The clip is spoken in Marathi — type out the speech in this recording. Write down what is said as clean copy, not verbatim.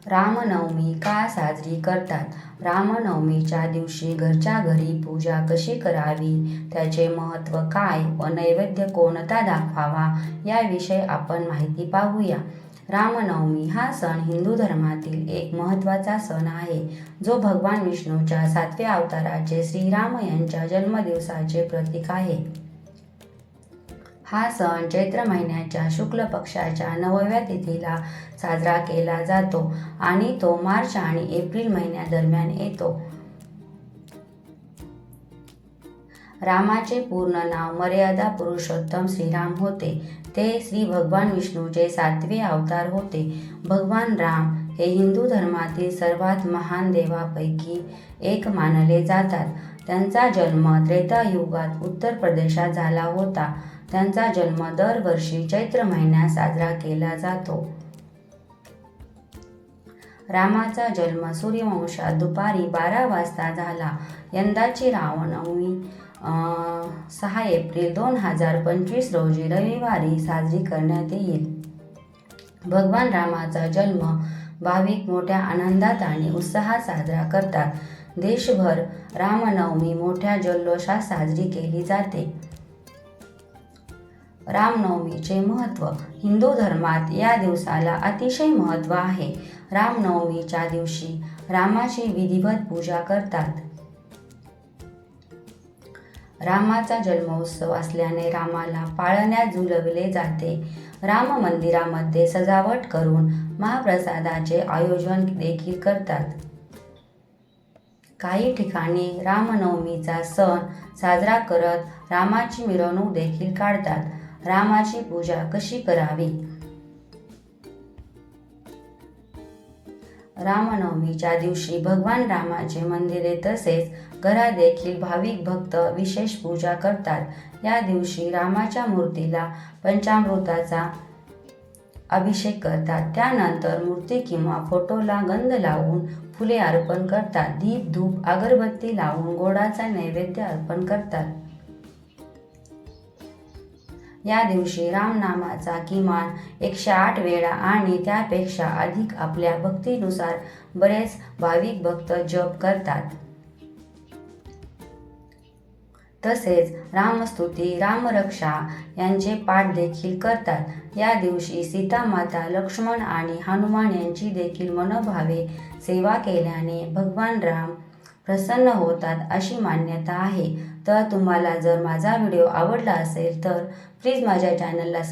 रामनवमी का साजरी करतात? रामनवमीच्या दिवशी घरच्या घरी पूजा कशी करावी, त्याचे महत्त्व काय व नैवेद्य कोणता दाखवावा याविषयी आपण माहिती पाहूया. रामनवमी हा सण हिंदू धर्मातील एक महत्त्वाचा सण आहे, जो भगवान विष्णूच्या 7व्या अवताराचे श्रीराम यांच्या जन्मदिवसाचे प्रतीक आहे. हा सण चैत्र महिन्याच्या शुक्ल पक्षाच्या 9व्या तिथीला साजरा केला जातो आणि तो मार्च आणि एप्रिल महिन्यादरम्यान येतो. रामाचे पूर्ण नाव मर्यादा पुरुषोत्तम श्रीराम होते. ते श्री भगवान विष्णूचे 7वे अवतार होते. भगवान राम हे हिंदू धर्मातील सर्वात महान देवापैकी एक मानले जातात. त्यांचा जन्म त्रेतायुगात उत्तर प्रदेशात झाला होता. त्यांचा जन्म दरवर्षी चैत्र महिन्यात साजरा केला जातो. रामाचा जन्म सूर्यवंशात दुपारी 12 वाजता झाला. यंदाची रामनवमी 6 एप्रिल 2025 रोजी रविवारी साजरी करण्यात येईल. भगवान रामाचा जन्म भाविक मोठ्या आनंदात आणि उत्साहात साजरा करतात. देशभर रामनवमी मोठ्या जल्लोषात साजरी केली जाते. रामनवमीचे महत्त्व. हिंदू धर्मात या दिवसाला अतिशय महत्त्व आहे. रामनवमीच्या दिवशी रामाची विधिवत पूजा करतात. रामाचा जन्मोत्सव असल्याने रामाला पाळण्यात झुलविले जाते. राम मंदिरामध्ये सजावट करून महाप्रसादाचे आयोजन देखील करतात. काही ठिकाणी रामनवमीचा सण साजरा करत रामाची मिरवणूक देखील काढतात. रामाची पूजा कशी करावी? रामनवमीच्या दिवशी भगवान रामाचे मंदिरे तसेच घरात देखील भाविक भक्त विशेष पूजा करतात. या दिवशी रामाच्या मूर्तीला पंचामृताचा अभिषेक करतात. त्यानंतर मूर्ती किंवा फोटोला गंध लावून फुले अर्पण करतात. दीप धूप अगरबत्ती लावून गोडाचा नैवेद्य अर्पण करतात. या दिवशी रामनामाचा किमान 108 वेळा आणि त्यापेक्षा अधिक आपल्या भक्तीनुसार बरेच भाविक भक्त जप करतात. तसेच रामस्तुती, रामरक्षा यांचे पाठ देखील करतात. या दिवशी सीता माता, लक्ष्मण आणि हनुमान यांची देखील मनोभावे सेवा केल्याने भगवान राम प्रसन्न होतात अशी मान्यता आहे. तर तुम्हाला जर माझा व्हिडिओ आवडला असेल तर प्लीज माझ्या चॅनलला